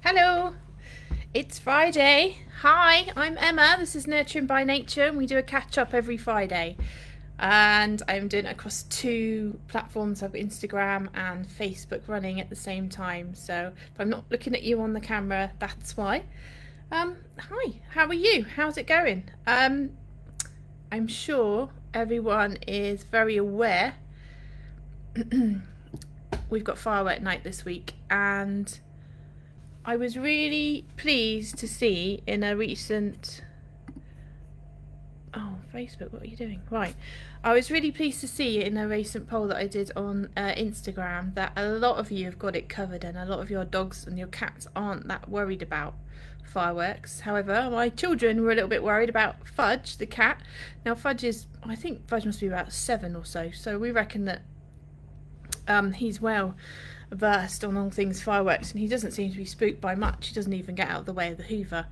Hello, it's Friday. Hi, I'm Emma. This is Nurturing by Nature, and we do a catch up every Friday. And I'm doing it across two platforms. I've got Instagram and Facebook running at the same time. So if I'm not looking at you on the camera, that's why. Hi, how are you? How's it going? I'm sure everyone is very aware we've got firework night this week, and I was really pleased to see in a recent... Oh, Facebook, what are you doing? Right. I was really pleased to see in a recent poll that I did on Instagram that a lot of you have got it covered, and a lot of your dogs and your cats aren't that worried about fireworks. However, my children were a little bit worried about Fudge, the cat. Now, I think Fudge must be about 7 or so, so we reckon that he's well versed on all things fireworks, and he doesn't seem to be spooked by much. He doesn't even get out of the way of the Hoover.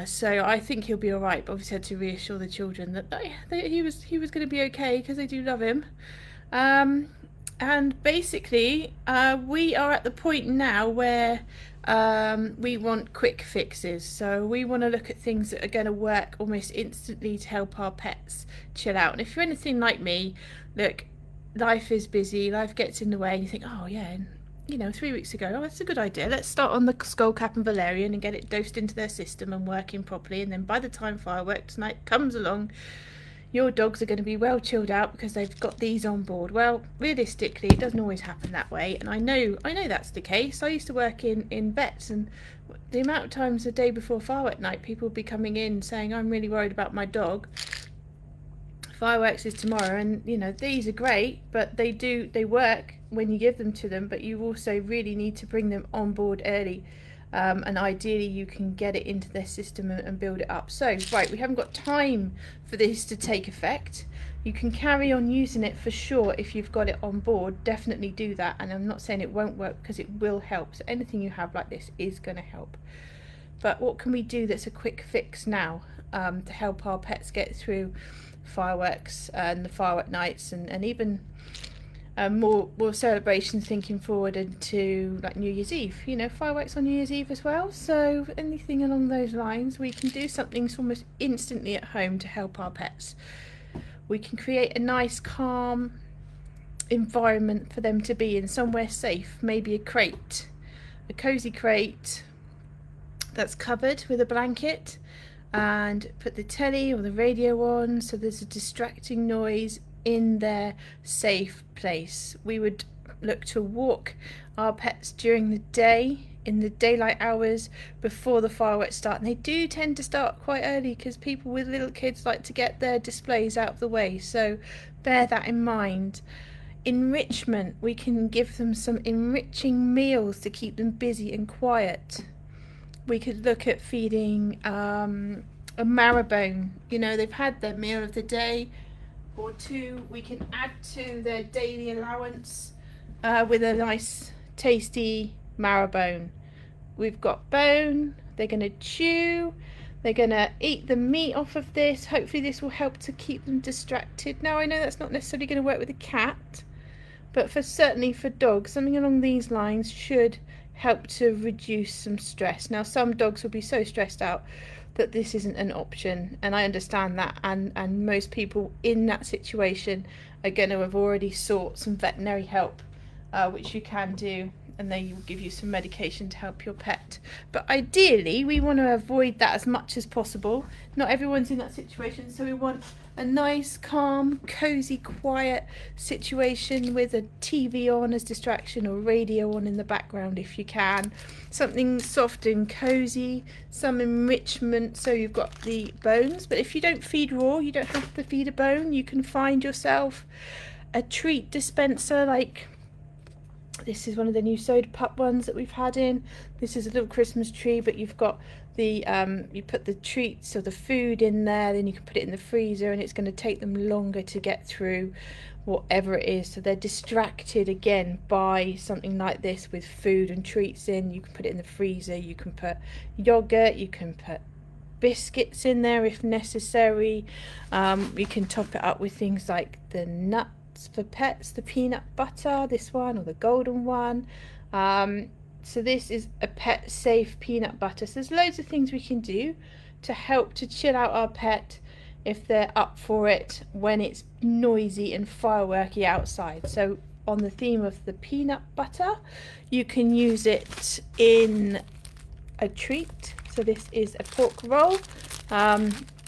So I think he'll be all right. But obviously, had to reassure the children that he was going to be okay because they do love him. And basically, we are at the point now where we want quick fixes. So we want to look at things that are going to work almost instantly to help our pets chill out. And if you're anything like me, look, life is busy, life gets in the way, and you think, oh yeah, 3 weeks ago, oh, that's a good idea, let's start on the skullcap and Valerian and get it dosed into their system and working properly, and then by the time fireworks night comes along, your dogs are going to be well chilled out because they've got these on board. Well, realistically, it doesn't always happen that way, and I know that's the case. I used to work in vets, and the amount of times the day before firework night people would be coming in saying, I'm really worried about my dog, fireworks is tomorrow, and these are great, but they work when you give them to them, but you also really need to bring them on board early, and ideally you can get it into their system and build it up. So right, we haven't got time for this to take effect. You can carry on using it for sure if you've got it on board. Definitely do that, and I'm not saying it won't work, because it will help. So anything you have like this is going to help. But what can we do that's a quick fix now, to help our pets get through fireworks and the firework nights, and even more celebrations thinking forward into like New Year's Eve, fireworks on New Year's Eve as well. So anything along those lines, we can do something almost instantly at home to help our pets. We can create a nice calm environment for them to be in, somewhere safe, maybe a cozy crate that's covered with a blanket, and put the telly or the radio on so there's a distracting noise in their safe place. We would look to walk our pets during the day, in the daylight hours before the fireworks start, and they do tend to start quite early because people with little kids like to get their displays out of the way, so bear that in mind. Enrichment, we can give them some enriching meals to keep them busy and quiet. We could look at feeding a marrow bone. They've had their meal of the day or two. We can add to their daily allowance with a nice tasty marrow bone. We've got bone. They're going to chew. They're going to eat the meat off of this. Hopefully this will help to keep them distracted. Now I know that's not necessarily going to work with a cat, but certainly for dogs, something along these lines should help to reduce some stress. Now some dogs will be so stressed out that this isn't an option, and I understand that, and most people in that situation are going to have already sought some veterinary help, which you can do, and they will give you some medication to help your pet. But ideally we want to avoid that as much as possible. Not everyone's in that situation, so we want a nice, calm, cozy, quiet situation with a TV on as distraction or radio on in the background if you can. Something soft and cozy, some enrichment. So you've got the bones, but if you don't feed raw, you don't have to feed a bone. You can find yourself a treat dispenser, like this is one of the new soda pop ones that we've had in. This is a little Christmas tree, but you've got the you put the treats or the food in there, then you can put it in the freezer, and it's going to take them longer to get through whatever it is. So they're distracted again by something like this with food and treats in. You can put it in the freezer, you can put yogurt, you can put biscuits in there if necessary. You can top it up with things like the nuts for pets, the peanut butter, this one, or the golden one. So this is a pet safe peanut butter. So there's loads of things we can do to help to chill out our pet if they're up for it when it's noisy and fireworky outside. So on the theme of the peanut butter, you can use it in a treat. So this is a pork roll.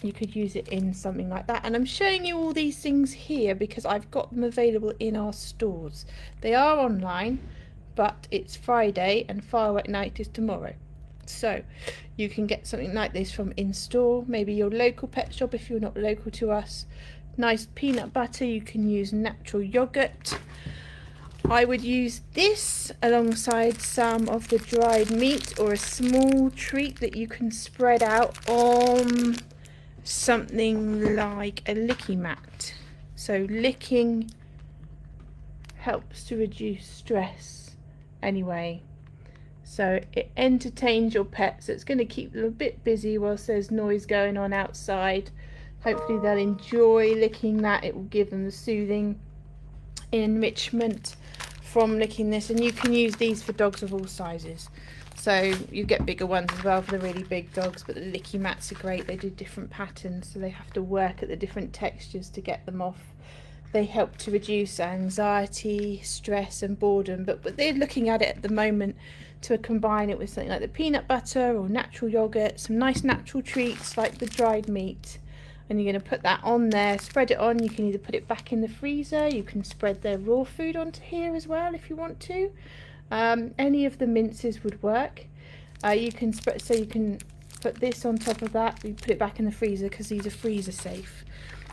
You could use it in something like that, and I'm showing you all these things here because I've got them available in our stores. They are online, but it's Friday and firework night is tomorrow, so you can get something like this from in store, maybe your local pet shop if you're not local to us. Nice peanut butter. You can use natural yogurt. I would use this alongside some of the dried meat or a small treat that you can spread out on something like a Lickimat. So licking helps to reduce stress anyway. So it entertains your pets. So it's going to keep them a bit busy whilst there's noise going on outside. Hopefully they'll enjoy licking that. It will give them the soothing enrichment from licking this, and you can use these for dogs of all sizes. So you get bigger ones as well for the really big dogs, but the Lickimats are great. They do different patterns, so they have to work at the different textures to get them off. They help to reduce anxiety, stress and boredom, but they're looking at it at the moment to combine it with something like the peanut butter or natural yogurt, some nice natural treats like the dried meat. And you're going to put that on there, spread it on. You can either put it back in the freezer, you can spread their raw food onto here as well if you want to. Any of the minces would work. You can spread, so you can put this on top of that. You put it back in the freezer because these are freezer safe.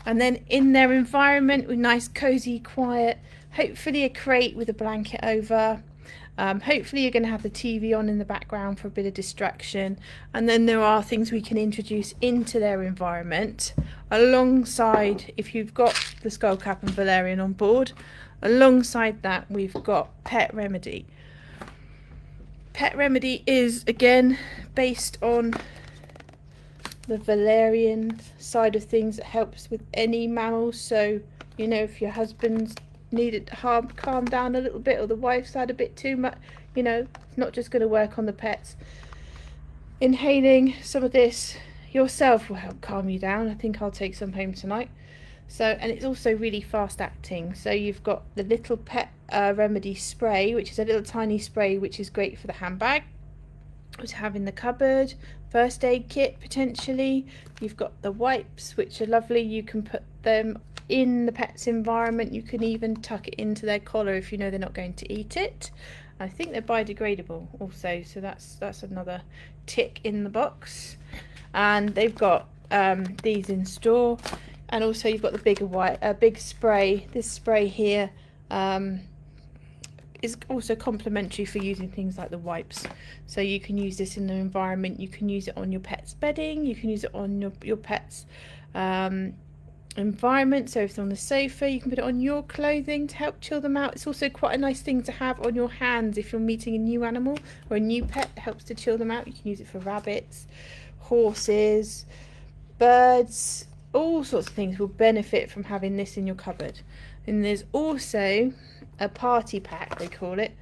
And then in their environment with nice cozy quiet, hopefully a crate with a blanket over. Hopefully you're going to have the TV on in the background for a bit of distraction, and then there are things we can introduce into their environment alongside, if you've got the Skullcap and Valerian on board, alongside that we've got Pet Remedy. Pet Remedy is again based on the Valerian side of things. It helps with any mammal, so you know, if your husband's needed to calm down a little bit, or the wife's had a bit too much, you know, it's not just going to work on the pets. Inhaling some of this yourself will help calm you down. I think I'll take some home tonight. So, and it's also really fast acting. So you've got the little Pet Remedy spray, which is a little tiny spray which is great for the handbag to have in the cupboard. First aid kit potentially. You've got the wipes, which are lovely. You can put them in the pet's environment. You can even tuck it into their collar if you know they're not going to eat it. I think they're biodegradable also, so that's another tick in the box. And they've got these in store, and also you've got the big spray. This spray here is also complementary for using things like the wipes. So you can use this in the environment. You can use it on your pet's bedding. You can use it on your pet's environment. So if it's on the sofa, you can put it on your clothing to help chill them out. It's also quite a nice thing to have on your hands if you're meeting a new animal or a new pet. It helps to chill them out. You can use it for rabbits, horses, birds. All sorts of things will benefit from having this in your cupboard. And there's also a party pack, they call it,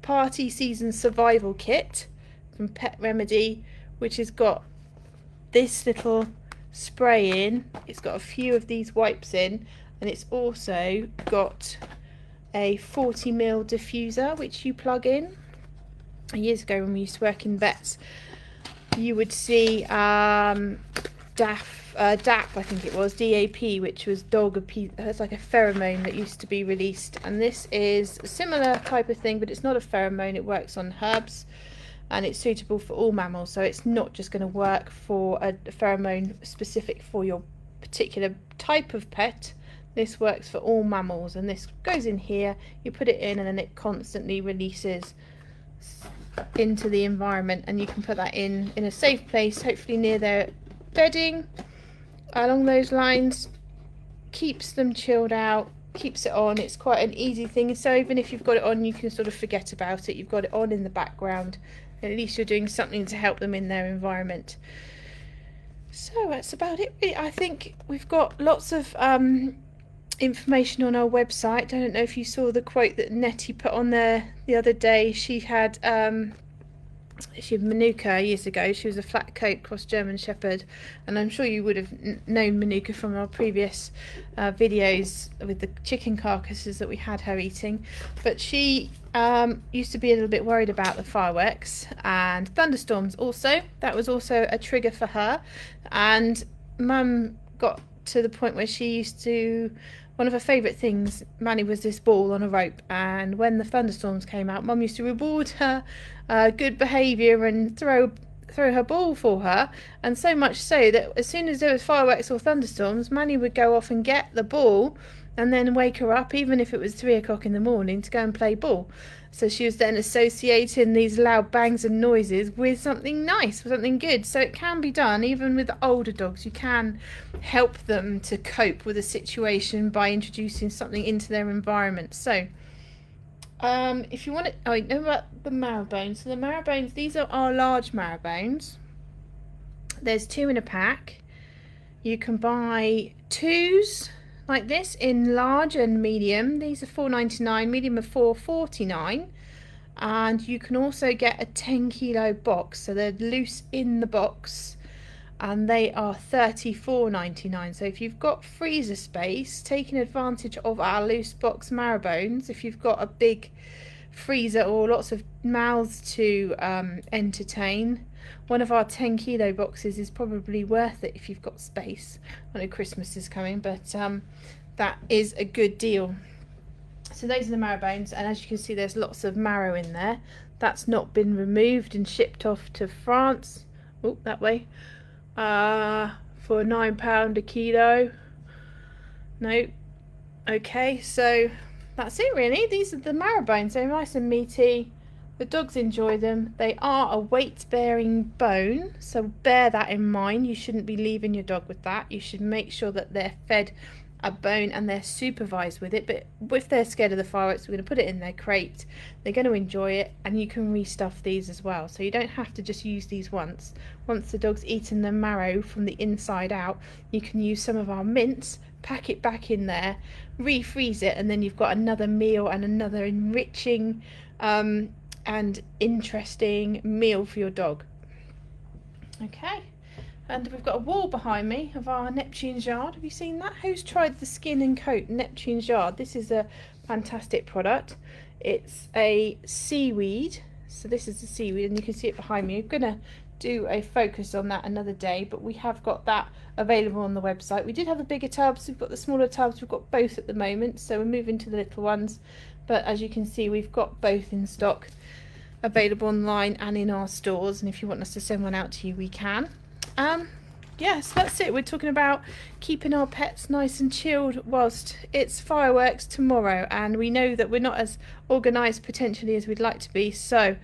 party season survival kit from Pet Remedy, which has got this little spray in. It's got a few of these wipes in, and it's also got a 40ml diffuser which you plug in. Years ago when we used to work in vets, you would see DAP, I think it was, DAP, which was it's like a pheromone that used to be released, and this is a similar type of thing, but it's not a pheromone. It works on herbs, and it's suitable for all mammals, so it's not just going to work for a pheromone specific for your particular type of pet. This works for all mammals, and this goes in here, you put it in, and then it constantly releases into the environment, and you can put that in a safe place, hopefully near their bedding. Along those lines, keeps them chilled out, keeps it on. It's quite an easy thing, so even if you've got it on, you can sort of forget about it. You've got it on in the background, and at least you're doing something to help them in their environment. So that's about it. I think we've got lots of information on our website. I don't know if you saw the quote that Nettie put on there the other day. She had Manuka years ago. She was a flat coat cross German Shepherd, and I'm sure you would have known Manuka from our previous videos with the chicken carcasses that we had her eating. But she used to be a little bit worried about the fireworks and thunderstorms also. That was also a trigger for her, and Mum got to the point where she used to, one of her favourite things, Manny, was this ball on a rope, and when the thunderstorms came out, Mum used to reward her good behaviour and throw her ball for her, and so much so that as soon as there was fireworks or thunderstorms, Manny would go off and get the ball and then wake her up, even if it was 3 o'clock in the morning, to go and play ball. So she was then associating these loud bangs and noises with something nice, with something good. So it can be done, even with the older dogs. You can help them to cope with a situation by introducing something into their environment. So if you want to, I know about the marrow bones. So the marrow bones, these are our large marrow bones. There's 2 in a pack. You can buy 2s like this in large and medium. These are $4.99, medium are $4.49, and you can also get a 10-kilo box, so they're loose in the box, and they are $34.99. So if you've got freezer space, taking advantage of our loose box marrow bones, if you've got a big freezer or lots of mouths to entertain, one of our 10-kilo boxes is probably worth it if you've got space. I know Christmas is coming, but that is a good deal. So those are the marrow bones, and as you can see, there's lots of marrow in there. That's not been removed and shipped off to France. Oh, that way. For £9 a kilo. No. Okay, so that's it really. These are the marrow bones. They're nice and meaty. The dogs enjoy them. They are a weight-bearing bone, so bear that in mind. You shouldn't be leaving your dog with that. You should make sure that they're fed a bone and they're supervised with it. But if they're scared of the fireworks, we're going to put it in their crate. They're going to enjoy it, and you can restuff these as well. So you don't have to just use these once. Once the dog's eaten the marrow from the inside out, you can use some of our mince, pack it back in there, refreeze it, and then you've got another meal and another enriching and interesting meal for your dog. Okay, and we've got a wall behind me of our Neptune's Yard. Have you seen that? Who's tried the skin and coat Neptune's Yard? This is a fantastic product. It's a seaweed, so this is the seaweed, and you can see it behind me. I'm gonna do a focus on that another day, but we have got that available on the website. We did have the bigger tubs, we've got the smaller tubs, we've got both at the moment, so we're moving to the little ones, but as you can see, we've got both in stock, available online and in our stores, and if you want us to send one out to you, we can. Yes, that's it. We're talking about keeping our pets nice and chilled whilst it's fireworks tomorrow, and we know that we're not as organised potentially as we'd like to be, so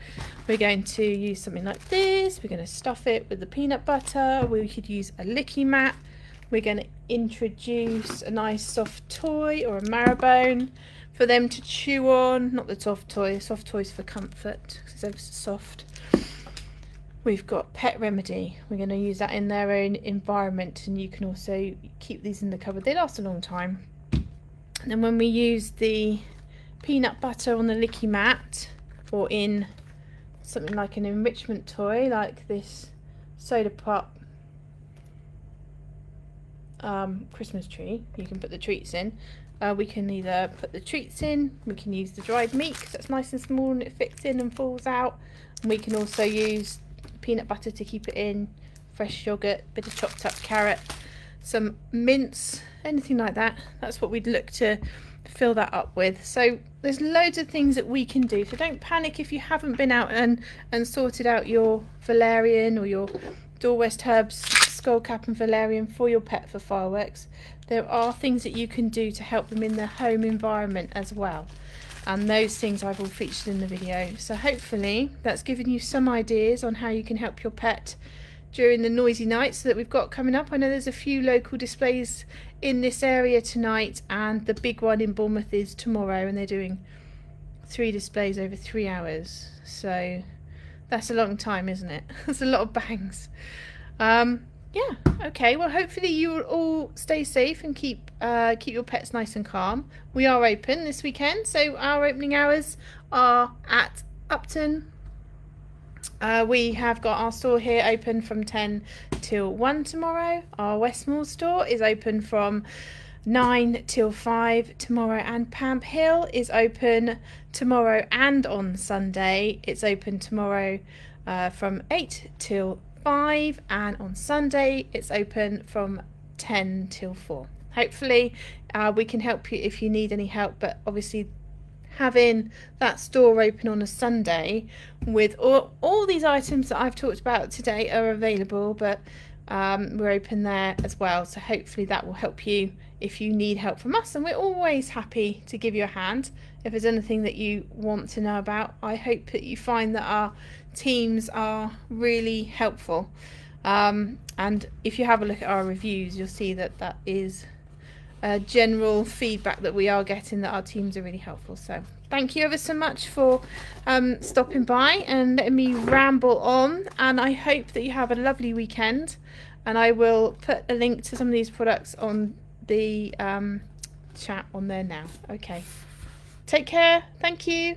we're going to use something like this. We're going to stuff it with the peanut butter. We could use a Lickimat. We're going to introduce a nice soft toy or a marrow bone for them to chew on. Not the soft toys for comfort because they're soft. We've got Pet Remedy. We're going to use that in their own environment, and you can also keep these in the cupboard. They last a long time. And then when we use the peanut butter on the Lickimat, or in something like an enrichment toy like this soda pop Christmas tree, you can put the treats in. We can either put the treats in, we can use the dried meat because that's nice and small and it fits in and falls out, and we can also use peanut butter to keep it in, fresh yogurt, bit of chopped up carrot, some mince, anything like that. That's what we'd look to fill that up with. So there's loads of things that we can do, so don't panic if you haven't been out and sorted out your Valerian or your Dorwest herbs skullcap and Valerian for your pet for fireworks. There are things that you can do to help them in their home environment as well, and those things I've all featured in the video. So hopefully that's given you some ideas on how you can help your pet during the noisy nights that we've got coming up. I know there's a few local displays in this area tonight, and the big one in Bournemouth is tomorrow, and they're doing 3 displays over 3 hours. So that's a long time, isn't it? That's a lot of bangs. Yeah, okay. Well, hopefully you will all stay safe and keep your pets nice and calm. We are open this weekend, so our opening hours are at Upton. We have got our store here open from 10 till 1 tomorrow. Our Westmoor store is open from 9 till 5 tomorrow, and Pamp Hill is open tomorrow and on Sunday. It's open tomorrow from 8 till 5, and on Sunday it's open from 10 till 4. Hopefully we can help you if you need any help, but obviously having that store open on a Sunday with all these items that I've talked about today are available, but we're open there as well, so hopefully that will help you if you need help from us, and we're always happy to give you a hand if there's anything that you want to know about. I hope that you find that our teams are really helpful, and if you have a look at our reviews, you'll see that that is general feedback that we are getting, that our teams are really helpful. So thank you ever so much for stopping by and letting me ramble on, and I hope that you have a lovely weekend, and I will put a link to some of these products on the chat on there now. Okay, take care, thank you.